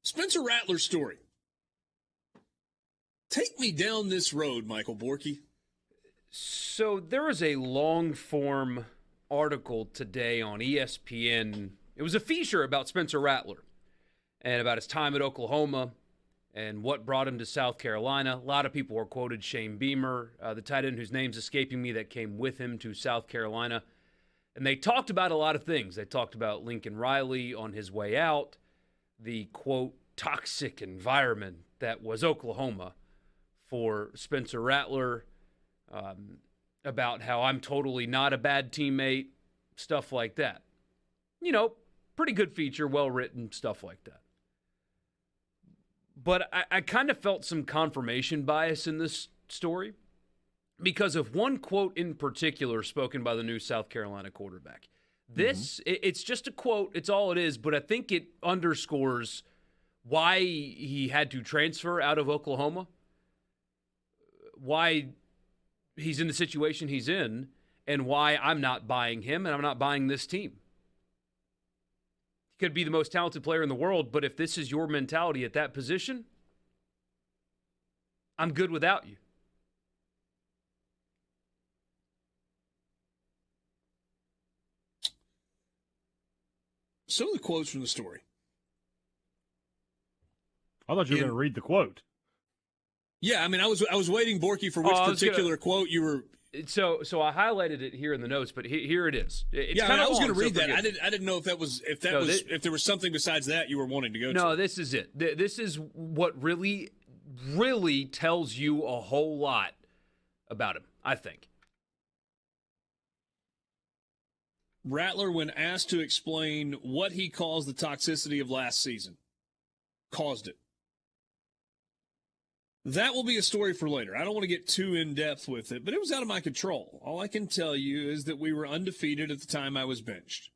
Spencer Rattler's story. Take me down this road, Michael Borky. So there was a long-form article today on ESPN. It was a feature about Spencer Rattler and about his time at Oklahoma and what brought him to South Carolina. A lot of people were quoted Shane Beamer, the tight end whose name's escaping me, that came with him to South Carolina. And they talked about a lot of things. They talked about Lincoln Riley on his way out, the, quote, toxic environment that was Oklahoma for Spencer Rattler, about how I'm totally not a bad teammate, stuff like that. You know, pretty good feature, well-written, stuff like that. But I kind of felt some confirmation bias in this story because of one quote in particular spoken by the new South Carolina quarterback. This, it's just a quote, it's all it is, but I think it underscores why he had to transfer out of Oklahoma, why he's in the situation he's in, and why I'm not buying him and I'm not buying this team. He could be the most talented player in the world, but if this is your mentality at that position, I'm good without you. Some of the quotes from the story. I thought you were going to read the quote. Yeah, I mean, I was waiting, Borky, for which particular quote you were. So I highlighted it here in the notes, but here it is. It's yeah, I was going to read so that. I didn't know if there was something besides that you were wanting to go to. No, this is it. This is what really tells you a whole lot about him, I think. Rattler, when asked to explain what he calls the toxicity of last season, caused it. That will be a story for later. I don't want to get too in-depth with it, but it was out of my control. All I can tell you is that we were undefeated at the time I was benched.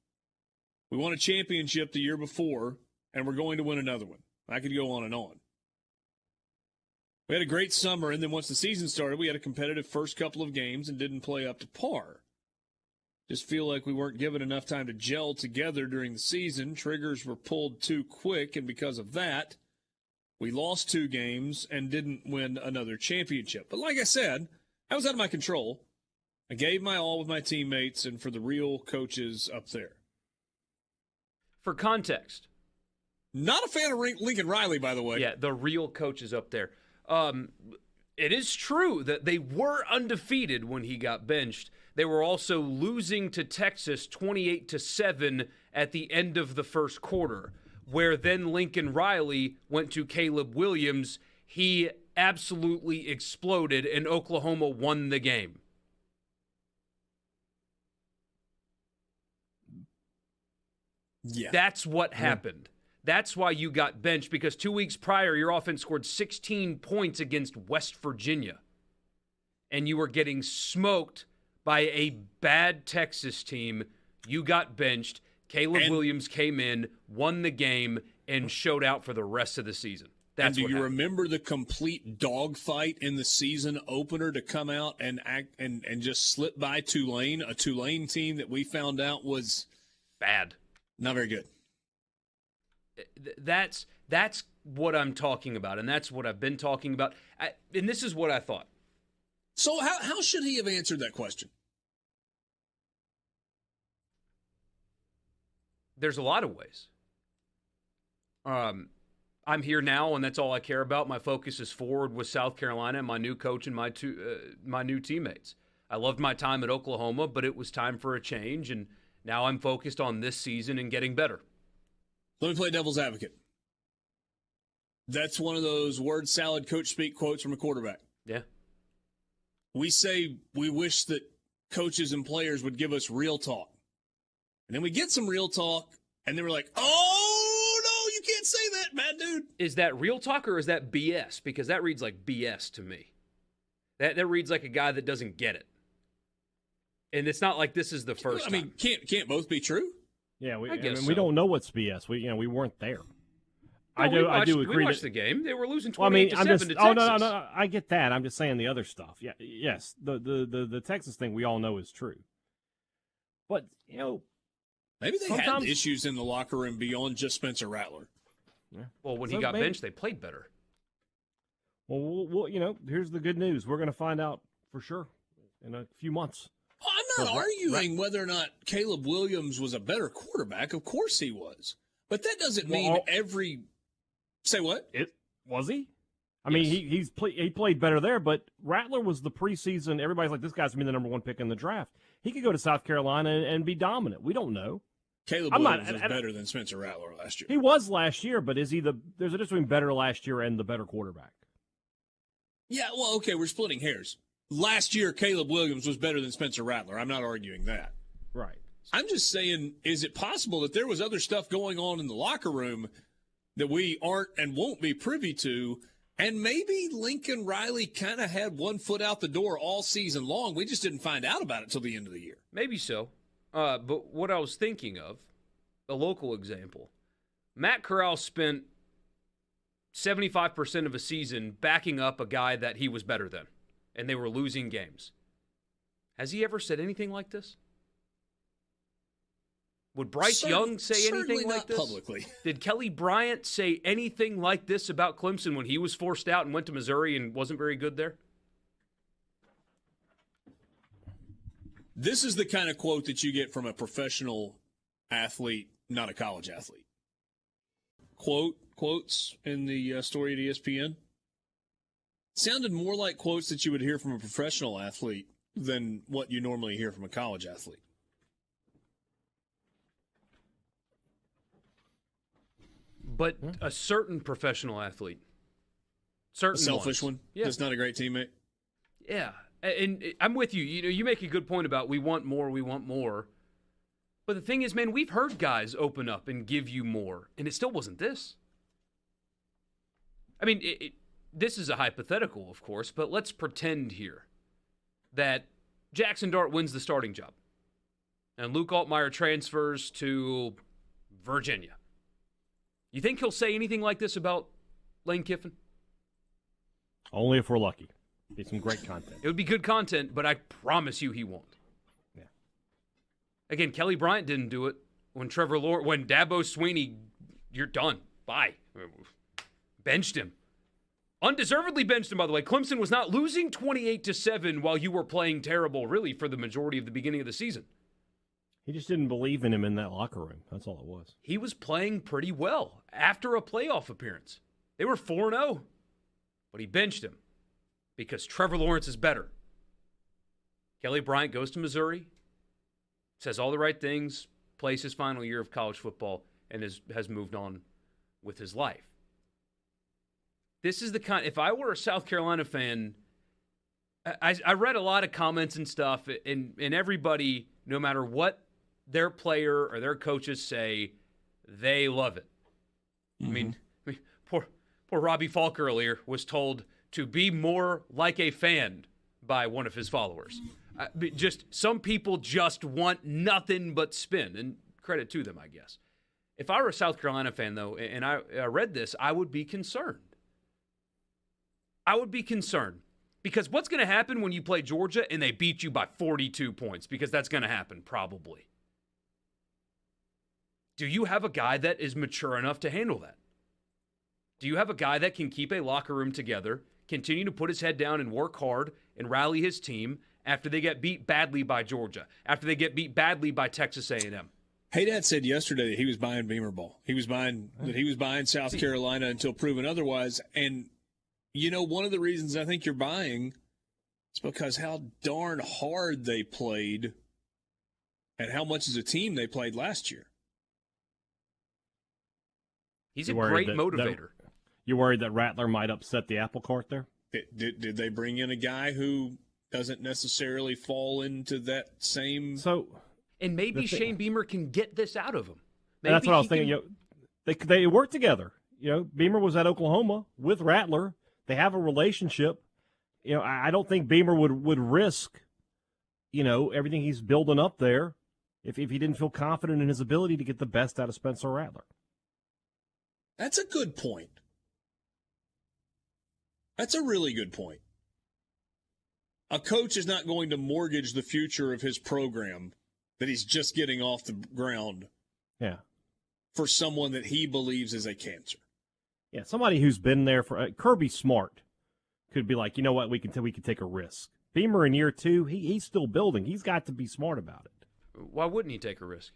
We won a championship the year before, and we're going to win another one. I could go on and on. We had a great summer, and then once the season started, we had a competitive first couple of games and didn't play up to par. Just feel like we weren't given enough time to gel together during the season. Triggers were pulled too quick, and because of that, we lost 2 games and didn't win another championship. But like I said, that was out of my control. I gave my all with my teammates and for the real coaches up there. For context. Not a fan of Lincoln Riley, by the way. Yeah, the real coaches up there. It is true that they were undefeated when he got benched. They were also losing to Texas 28-7 at the end of the first quarter, where then Lincoln Riley went to Caleb Williams. He absolutely exploded, and Oklahoma won the game. Yeah. That's what happened. That's why you got benched, because 2 weeks prior, your offense scored 16 points against West Virginia, and you were getting smoked by a bad Texas team. You got benched. Caleb Williams came in, won the game, and showed out for the rest of the season. That's and what do you happened. remember the complete dogfight in the season opener to come out and act and just slip by Tulane, a Tulane team that we found out was bad, not very good. That's what I'm talking about, and that's what I've been talking about. And this is what I thought. So how should he have answered that question? There's a lot of ways. I'm here now, and that's all I care about. My focus is forward with South Carolina and my new coach and my new teammates. I loved my time at Oklahoma, but it was time for a change, and now I'm focused on this season and getting better. Let me play devil's advocate. That's one of those word salad coach speak quotes from a quarterback. Yeah. We say we wish that coaches and players would give us real talk. And then we get some real talk, and then we're like, oh, no, you can't say that, bad dude. Is that real talk or is that BS? Because that reads like BS to me. That reads like a guy that doesn't get it. And it's not like this is the first time. I mean, can't both be true? Yeah, I guess we don't know what's BS. We weren't there. No, I do agree. We watched the game. They were losing 28-7 to Texas. Oh no, I get that. I'm just saying the other stuff. Yeah, yes, the Texas thing we all know is true. But maybe they had issues in the locker room beyond just Spencer Rattler. Yeah. Well, when he got benched, they played better. Well, here's the good news. We're going to find out for sure in a few months. Well, I'm not arguing whether or not Caleb Williams was a better quarterback. Of course he was. But that doesn't mean every – say what? Was he? I mean, he played better there, but Rattler was the preseason. Everybody's like, this guy's going to be the number one pick in the draft. He could go to South Carolina and be dominant. We don't know. Caleb Williams was better than Spencer Rattler last year. He was last year, but is he there's a difference between better last year and the better quarterback. Yeah, well, okay, we're splitting hairs. Last year, Caleb Williams was better than Spencer Rattler. I'm not arguing that. Right. I'm just saying, is it possible that there was other stuff going on in the locker room that we aren't and won't be privy to? And maybe Lincoln Riley kind of had one foot out the door all season long. We just didn't find out about it till the end of the year. Maybe so. But what I was thinking of, a local example, Matt Corral spent 75% of a season backing up a guy that he was better than, and they were losing games. Has he ever said anything like this? Would Bryce Young say anything like this? Publicly. Did Kelly Bryant say anything like this about Clemson when he was forced out and went to Missouri and wasn't very good there? This is the kind of quote that you get from a professional athlete, not a college athlete. Quotes in the story at ESPN sounded more like quotes that you would hear from a professional athlete than what you normally hear from a college athlete. But a certain professional athlete. Certain a selfish ones. One? Yeah. That's not a great teammate? Yeah. And I'm with you. You make a good point about we want more. But the thing is, man, we've heard guys open up and give you more, and it still wasn't this. I mean, this is a hypothetical, of course, but let's pretend here that Jackson Dart wins the starting job, and Luke Altmaier transfers to Virginia. You think he'll say anything like this about Lane Kiffin? Only if we're lucky. Be some great content. It would be good content, but I promise you he won't. Yeah. Again, Kelly Bryant didn't do it. When Dabo Swinney, you're done. Bye. Benched him. Undeservedly benched him, by the way. Clemson was not losing 28-7 while you were playing terrible, really, for the majority of the beginning of the season. He just didn't believe in him in that locker room. That's all it was. He was playing pretty well after a playoff appearance. They were 4-0, but he benched him because Trevor Lawrence is better. Kelly Bryant goes to Missouri, says all the right things, plays his final year of college football, and has moved on with his life. This is the kind, if I were a South Carolina fan, I read a lot of comments and stuff, and everybody, no matter what their player or their coaches say, they love it. Mm-hmm. I mean, poor Robbie Falk earlier was told to be more like a fan by one of his followers. Just some people just want nothing but spin, and credit to them, I guess. If I were a South Carolina fan, though, and I read this, I would be concerned. Because what's going to happen when you play Georgia and they beat you by 42 points? Because that's going to happen, probably. Do you have a guy that is mature enough to handle that? Do you have a guy that can keep a locker room together, continue to put his head down and work hard and rally his team after they get beat badly by Georgia, after they get beat badly by Texas A&M? Hey, Dad said yesterday that he was buying Beamer ball. He was buying South Carolina until proven otherwise. And, one of the reasons I think you're buying is because how darn hard they played and how much as a team they played last year. He's a great motivator. You worried that Rattler might upset the apple cart there? Did they bring in a guy who doesn't necessarily fall into that same... And maybe Shane Beamer can get this out of him. Maybe that's what I was thinking. They work together. Beamer was at Oklahoma with Rattler. They have a relationship. I don't think Beamer would risk, everything he's building up there if he didn't feel confident in his ability to get the best out of Spencer Rattler. That's a good point. That's a really good point. A coach is not going to mortgage the future of his program that he's just getting off the ground for someone that he believes is a cancer. Yeah, somebody who's been there for Kirby Smart could be like, you know what, we can take a risk. Beamer in year 2, he's still building. He's got to be smart about it. Why wouldn't he take a risk?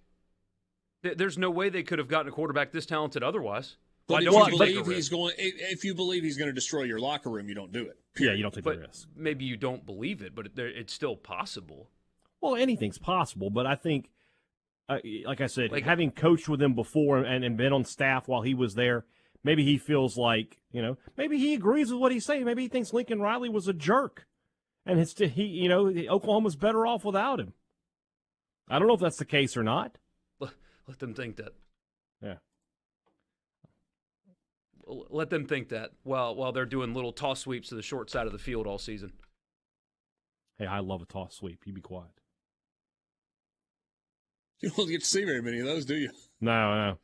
There's no way they could have gotten a quarterback this talented otherwise. But Why if don't you you take a believe risk? if you believe he's going to destroy your locker room, you don't do it. Yeah, you don't take the But risk. maybe you don't believe it, but it's still possible. Well, anything's possible, but I think, like I said, having coached with him before and been on staff while he was there, maybe he feels like, maybe he agrees with what he's saying. Maybe he thinks Lincoln Riley was a jerk, and Oklahoma's better off without him. I don't know if that's the case or not. Let them think that. Yeah. Let them think that while they're doing little toss sweeps to the short side of the field all season. Hey, I love a toss sweep. You be quiet. You don't get to see very many of those, do you? No.